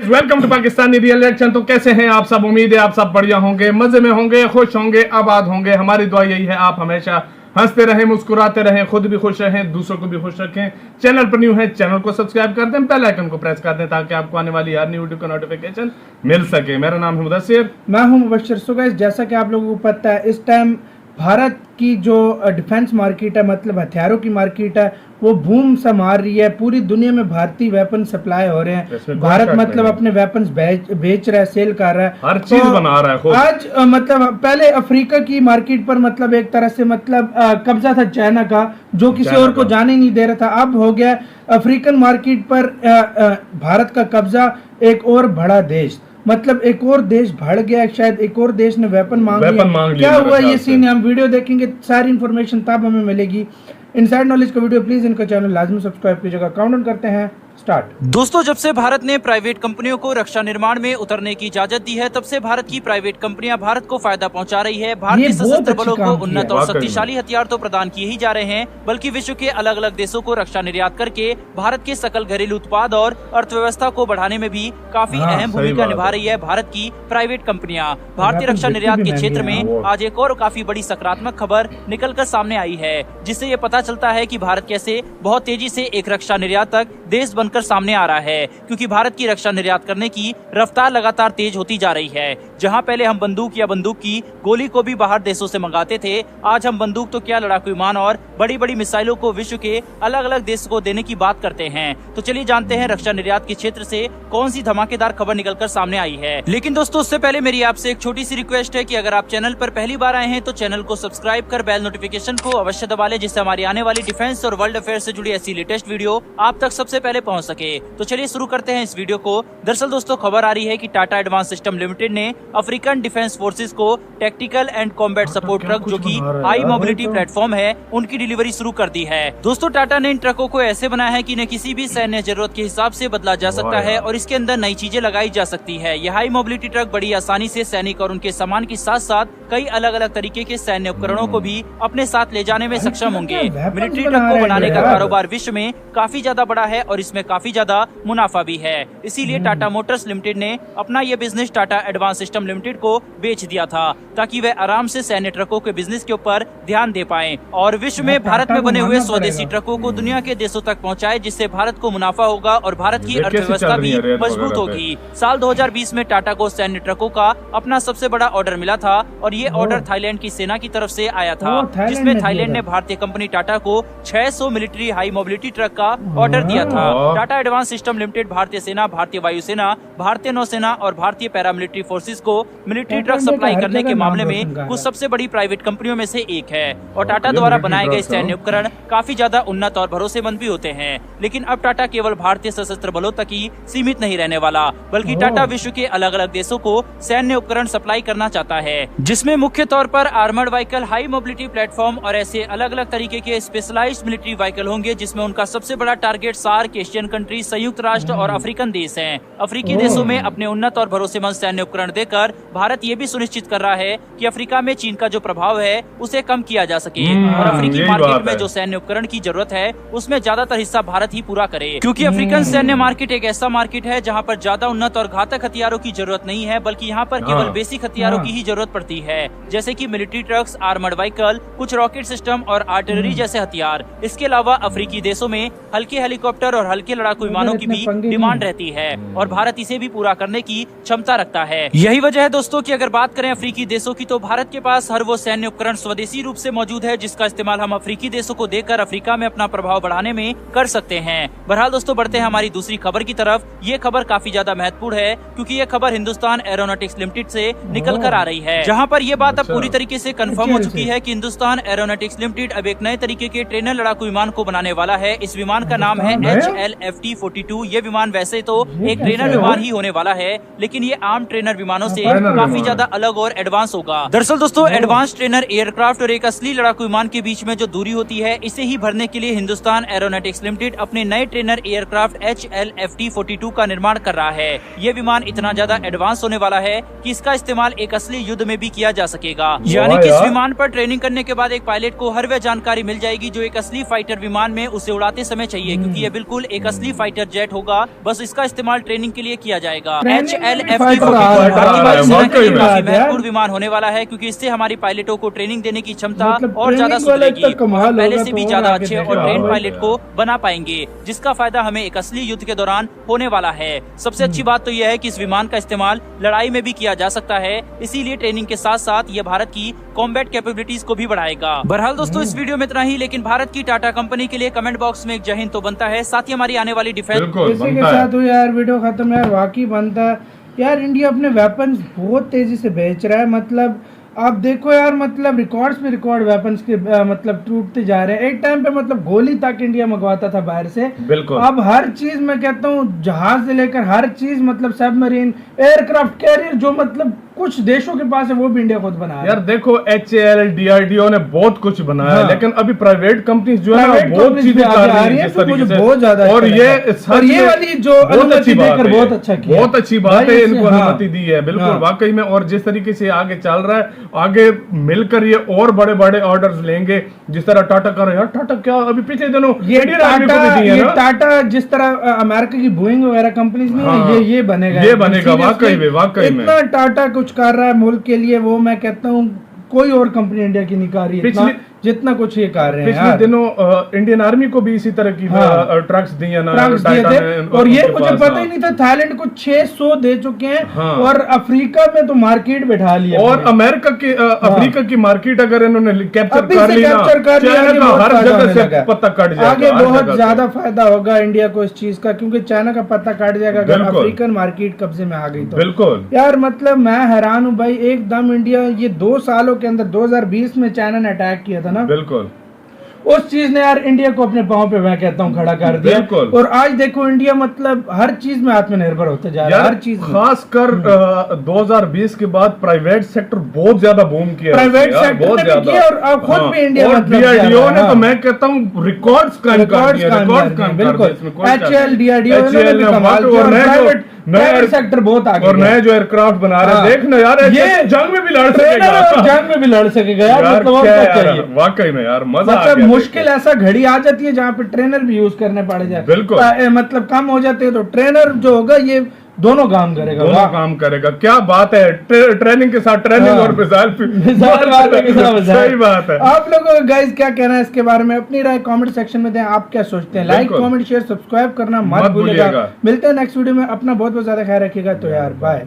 Welcome to Pakistani real reaction. तो कैसे हैं आप सब? उम्मीद है आप सब बढ़िया होंगे, मजे में होंगे, खुश होंगे, आबाद होंगे। हमारी दुआ यही है आप हमेशा हंसते रहें, मुस्कुराते रहें, खुद भी खुश रहें, दूसरों को भी खुश रखें। चैनल पर न्यू है, चैनल को सब्सक्राइब कर दें, बेल आइकन को प्रेस कर दें ताकि आपको आने वाली हर न्यू वीडियो का नोटिफिकेशन मिल सके। मेरा नाम है मुदस्सिर, मैं हूं मुबश्शिर। सो गाइस, जैसा कि आप लोगों को पता है, इस टाइम भारत की जो डिफेंस मार्केट है, मतलब हथियारों की मार्केट है, वो बूम सा मार रही है। पूरी दुनिया में भारतीय वेपन सप्लाई हो रहे हैं। भारत मतलब अपने वेपन्स बेच रहा है, सेल कर रहा है, हर चीज बना रहा है खुद। आज मतलब पहले अफ्रीका की मार्केट पर मतलब एक तरह से मतलब कब्जा था चाइना का, जो किसी और को जाने नहीं दे रहा था। अब हो गया अफ्रीकन मार्केट पर भारत का कब्जा। एक और बड़ा देश, मतलब एक और देश भड़ गया, शायद एक और देश ने वेपन मांग लिया। क्या हुआ ये सीन, हम वीडियो देखेंगे, सारी इंफॉर्मेशन तब हमें मिलेगी। इनसाइड नॉलेज का वीडियो प्लीज इनका चैनल लाजमी सब्सक्राइब कीजिएगा। काउंटडाउन करते हैं, स्टार्ट। दोस्तों, जब से भारत ने प्राइवेट कंपनियों को रक्षा निर्माण में उतरने की इजाजत दी है, तब से भारत की प्राइवेट कंपनियां भारत को फायदा पहुंचा रही है। भारतीय सशस्त्र बलों को उन्नत और शक्तिशाली हथियार तो प्रदान किए ही जा रहे हैं, बल्कि विश्व के अलग अलग देशों को रक्षा निर्यात करके भारत के सकल घरेलू उत्पाद और अर्थव्यवस्था को बढ़ाने में भी काफी अहम भूमिका निभा रही है भारत की प्राइवेट कंपनियां। भारतीय रक्षा निर्यात के क्षेत्र में आज एक और काफी बड़ी सकारात्मक खबर निकल कर सामने आई है, जिससे ये पता चलता है कि भारत कैसे बहुत तेजी से एक रक्षा निर्यातक देश बनकर सामने आ रहा है, क्योंकि भारत की रक्षा निर्यात करने की रफ्तार लगातार तेज होती जा रही है। जहां पहले हम बंदूक या बंदूक की गोली को भी बाहर देशों से मंगाते थे, आज हम बंदूक तो क्या, लड़ाकू विमान और बड़ी बड़ी मिसाइलों को विश्व के अलग अलग देशों को देने की बात करते हैं। तो चलिए जानते हैं रक्षा निर्यात के क्षेत्र से कौन सी धमाकेदार खबर निकलकर सामने आई है। लेकिन दोस्तों, उससे पहले मेरी आपसे एक छोटी सी रिक्वेस्ट है कि अगर आप चैनल पर पहली बार आए हैं तो चैनल को सब्सक्राइब कर बेल नोटिफिकेशन को अवश्य दबा लें, जिससे हमारी आने वाली डिफेंस और वर्ल्ड अफेयर से जुड़ी ऐसी लेटेस्ट वीडियो आप तक सबसे पहले पहुंच सके। तो चलिए शुरू करते हैं इस वीडियो को। दरअसल दोस्तों, खबर आ रही है कि टाटा एडवांस सिस्टम लिमिटेड ने अफ्रीकन डिफेंस फोर्सेस को tactical and combat support truck, जो कि हाई मोबिलिटी प्लेटफॉर्म है, उनकी डिलीवरी शुरू कर दी है। दोस्तों, टाटा ने इन ट्रकों को ऐसे बनाया है कि इन्हें किसी भी सैन्य जरूरत के हिसाब से बदला जा सकता है और इसके अंदर नई चीजें लगाई जा सकती है। यह हाई मोबिलिटी ट्रक बड़ी आसानी से सैनिक और उनके सामान के साथ साथ कई अलग अलग तरीके के सैन्य उपकरणों को भी अपने साथ ले जाने में सक्षम होंगे। मिलिट्री ट्रक को बनाने का कारोबार विश्व में काफी ज्यादा बड़ा है और इसमें काफी ज्यादा मुनाफा भी है। इसीलिए टाटा मोटर्स लिमिटेड ने अपना ये business Tata advance system limited को बेच दिया था, ताकि वे आराम से सैन्य ट्रकों के बिजनेस के ऊपर ध्यान दे पाएं और विश्व में भारत में बने हुए स्वदेशी ट्रकों को दुनिया के देशों तक पहुंचाए, जिससे भारत को मुनाफा होगा और भारत की अर्थव्यवस्था भी मजबूत होगी। साल 2020 में टाटा को सैन्य ट्रकों का अपना सबसे बड़ा ऑर्डर मिला था और ये ऑर्डर थाईलैंड की सेना की तरफ से आया था, जिसमें थाईलैंड ने भारतीय कंपनी टाटा को 600 मिलिट्री हाई मोबिलिटी ट्रक का ऑर्डर दिया था। टाटा एडवांस सिस्टम लिमिटेड भारतीय सेना, भारतीय वायुसेना, भारतीय नौसेना और भारतीय पैरामिलिट्री फोर्सेस को मिलिट्री ट्रक सप्लाई करने के मामले में कुछ सबसे बड़ी प्राइवेट कंपनियों में से एक है और टाटा द्वारा बनाए गए सैन्य उपकरण काफी ज्यादा उन्नत और भरोसेमंद भी होते हैं। लेकिन अब टाटा केवल भारतीय सशस्त्र बलों तक ही सीमित नहीं रहने वाला, बल्कि टाटा विश्व के अलग अलग देशों को सैन्य उपकरण सप्लाई करना चाहता है, जिसमें मुख्य तौर पर armoured vehicle, high mobility platform और ऐसे अलग अलग तरीके के स्पेशलाइज्ड मिलिट्री व्हीकल होंगे, जिसमें उनका सबसे बड़ा टारगेट सार्क, एशियन कंट्री, संयुक्त राष्ट्र और अफ्रीकन देश हैं। अफ्रीकी देशों में अपने उन्नत और भरोसेमंद सैन्य उपकरण देकर भारत ये भी सुनिश्चित कर रहा है कि अफ्रीका में चीन का जो प्रभाव है उसे कम किया जा सके और अफ्रीकी मार्केट में जो सैन्य उपकरण की जरूरत है उसमें ज्यादातर हिस्सा भारत ही पूरा करे, क्योंकि अफ्रीकन सैन्य मार्केट एक ऐसा मार्केट है जहां पर ज्यादा उन्नत और घातक हथियारों की जरूरत नहीं है, बल्कि यहाँ पर केवल बेसिक हथियारों की ही जरूरत पड़ती है, जैसे कि मिलिट्री ट्रक्स, आर्मर्ड व्हीकल, कुछ रॉकेट सिस्टम और आर्टिलरी जैसे हथियार। इसके अलावा अफ्रीकी देशों में हल्के हेलीकॉप्टर और हल्के लड़ाकू विमानों की भी डिमांड रहती है और भारत इसे भी पूरा करने की क्षमता रखता है। यही वजह है दोस्तों कि अगर बात करें अफ्रीकी देशों की, तो भारत के पास हर वो सैन्य उपकरण स्वदेशी रूप से मौजूद है जिसका इस्तेमाल हम अफ्रीकी देशों को देकर अफ्रीका में अपना प्रभाव बढ़ाने में कर सकते हैं। बहरहाल दोस्तों, बढ़ते हैं हमारी दूसरी खबर की तरफ। ये खबर काफी ज्यादा महत्वपूर्ण है, क्योंकि ये खबर हिंदुस्तान एरोनॉटिक्स लिमिटेड से निकल कर आ रही है, जहाँ पर ये बात अब पूरी तरीके से कंफर्म हो चुकी है कि हिंदुस्तान एरोनॉटिक्स लिमिटेड अब एक नए तरीके के ट्रेनर लड़ाकू विमान को बनाने वाला है। इस विमान का नाम है HLFT-42। ये विमान वैसे तो एक ट्रेनर विमान ही होने वाला है, लेकिन ये आम ट्रेनर विमानों से काफी ज्यादा अलग और एडवांस होगा। दरअसल दोस्तों, एडवांस ट्रेनर एयरक्राफ्ट और एक असली लड़ाकू विमान के बीच में जो दूरी होती है, इसे ही भरने के लिए हिंदुस्तान एरोनॉटिक्स लिमिटेड अपने नए ट्रेनर एयरक्राफ्ट HLFT-42 का निर्माण कर रहा है। ये विमान इतना ज्यादा एडवांस होने वाला है कि इसका इस्तेमाल एक असली युद्ध में भी किया जा सकेगा, यानी कि इस विमान पर ट्रेनिंग करने के बाद एक पायलट को हर वह जानकारी मिल जाएगी जो एक असली फाइटर विमान में उसे उड़ाते समय चाहिए, क्योंकि ये बिल्कुल एक असली फाइटर जेट होगा, बस इसका इस्तेमाल ट्रेनिंग के लिए किया जाएगा। ट्रेनिंग में HLF फाइटर आ रहा है, भारतीय वायुसेना के लिए वाकई में। काफी महत्वपूर्ण विमान होने वाला है, क्योंकि इससे हमारी पायलटों को ट्रेनिंग देने की क्षमता मतलब और ज्यादा ट्रेनिंग वाला सुधरेगी। इतना कमाल हम पहले होगा से तो भी और ज्यादा आगे अच्छे और देखेगा ट्रेन भाई। पायलट को बना पाएंगे, जिसका फायदा हमें एक असली युद्ध के दौरान होने वाला है। सबसे अच्छी बात तो यह है कि इस विमान का इस्तेमाल लड़ाई में भी किया जा सकता है, इसीलिए ट्रेनिंग के साथ साथ ये भारत की कॉम्बैट कैपेबिलिटीज को भी बढ़ाएगा। बहरहाल दोस्तों, इस वीडियो में इतना ही, लेकिन भारत की टाटा कंपनी के लिए कमेंट बॉक्स में एक जय हिंद तो बनता है, साथ ही हमारी आने वाली डिफेंस बिल्कुल इसी के बनता है। साथ हुई यार वीडियो खत्म यार, वाकई बनता है यार। इंडिया अपने वेपन्स बहुत तेजी से बेच रहा है, मतलब आप देखो यार, मतलब रिकॉर्ड्स पे रिकॉर्ड वेपन्स के मतलब टूटते जा रहे हैं। एक टाइम पे मतलब गोली तक इंडिया मंगवाता था बाहर से, बिल्कुल। अब हर चीज मैं कहता हूँ, जहाज से लेकर हर चीज, मतलब सबमरीन, एयरक्राफ्ट कैरियर, जो मतलब कुछ देशों के पास है वो भी इंडिया खुद बना रहा है। यार देखो, HAL DRDO ने बहुत कुछ बनाया है, हाँ। लेकिन अभी प्राइवेट कंपनीज जो है ना प्राइवेट बहुत कंपनीज चीजें भी कर आगे आ रही रही है है, जिस तो तरीके मुझे से। बहुत ज्यादा और अच्छा ये लगा। सच और ये में वाली जो बहुत अनुमति अच्छी बात देकर है, बहुत अच्छा किया। बहुत अच्छी बात भाई है, इससे- इनको हाँ। अनुमति दी है, बिल्कुल हाँ। वाकई में। और जिस तरीके से आगे चल रहा है, आगे मिलकर ये और बड़े बड़े ऑर्डर्स लेंगे, जिस तरह टाटा कर रहे हैं। यार टाटा क्या अभी पिछले दिनों ये इंडियन आर्मी को टाटा, भी दी है ये ना। टाटा जिस तरह अमेरिका की बोइंग वगैरह कंपनीज में हाँ। ये बनेगा, ये बनेगा, Seriously, वाकई में। इतना टाटा कुछ कर रहा है मुल्क के लिए, वो मैं कहता हूँ कोई और कंपनी इंडिया की नहीं कर रही है इतना, जितना कुछ ये कर रहे हैं पिछले यार। दिनों इंडियन आर्मी को भी इसी तरह की हाँ। ट्रक्स दी है ना, ट्रक्स दिए टाटा थे, ने और ये उनके मुझे पास, पता हाँ। ही नहीं था, थाईलैंड को 600 दे चुके हैं, हाँ। और अफ्रीका में तो मार्केट बैठा लिया और अपने। अमेरिका की अफ्रीका की मार्केट अगर इन्होंने कैप्चर अभी कर से ली ना, कैप्चर कर लिया, चाइना आगे का बहुत हर फायदा जगह होने से लगा। पत्ता कट जाएगा, आगे हर बहुत जगह से। ज्यादा फायदा होगा इंडिया को इस चीज का, क्योंकि चाइना का पत्ता कट जाएगा अगर बिल्कुल। अफ्रीकन मार्केट कब्जे में आ गई तो। बिल्कुल यार मतलब मैं हैरान हूँ भाई, एकदम इंडिया ये 2 सालों के अंदर, 2020 में चाइना ने अटैक किया था ना, बिल्कुल उस चीज ने यार इंडिया को अपने पांव पे, मैं कहता हूँ, खड़ा कर दिया। बिल्कुल। और आज देखो इंडिया मतलब हर चीज में आत्मनिर्भर होते जा रहा है, यार हर चीज में। खासकर 2020 के बाद प्राइवेट सेक्टर बहुत ज्यादा बूम किया है प्राइवेट यार, सेक्टर बहुत ने भी ज्यादा। किया, और अब खुद हाँ, भी इंडिया और मतलब DRDO जा रहा ने है, तो मैं कहता हूँ रिकॉर्ड्स कायम कर दिए, रिकॉर्ड्स कायम कर दिए, बिल्कुल। इसमें कोई शक HAL नहीं। DRDO इन्होंने HAL भी ने कमाल और किया, और नए प्राइवेट जो सेक्टर बहुत आगे और गया। नए जो एयरक्राफ्ट बना रहे हाँ। हैं, देखना यार, ये जंग में भी लड़ ट्रेनर और सकेगा। जंग में भी लड़ सकेगा यार, यार मतलब और क्या क्या यार, चाहिए। वाकई में यार मजा आ मतलब गया मुश्किल देख ऐसा घड़ी आ जाती है जहाँ पे ट्रेनर भी यूज करने पड़ जाए, बिल्कुल। मतलब कम हो जाते हैं, तो ट्रेनर जो होगा ये दोनों काम के। करेगा। दोनों वाह। काम करेगा, क्या बात है, ट्रेनिंग के साथ ट्रेनिंग हाँ। और मिसाइल मिसाइल बात है कि सब मिसाइल। सही बात है। आप लोगों को गाइस क्या कहना है इसके बारे में, अपनी राय कमेंट सेक्शन में दें। आप क्या सोचते हैं? लाइक, बिल्कुल। कमेंट, शेयर, सब्सक्राइब करना मत मत भूलिएगा। भूलिएगा। मिलते हैं नेक्स्ट वीडियो में, अपना बहुत बहुत ज्यादा ख्याल रखिएगा। तो यार बाय।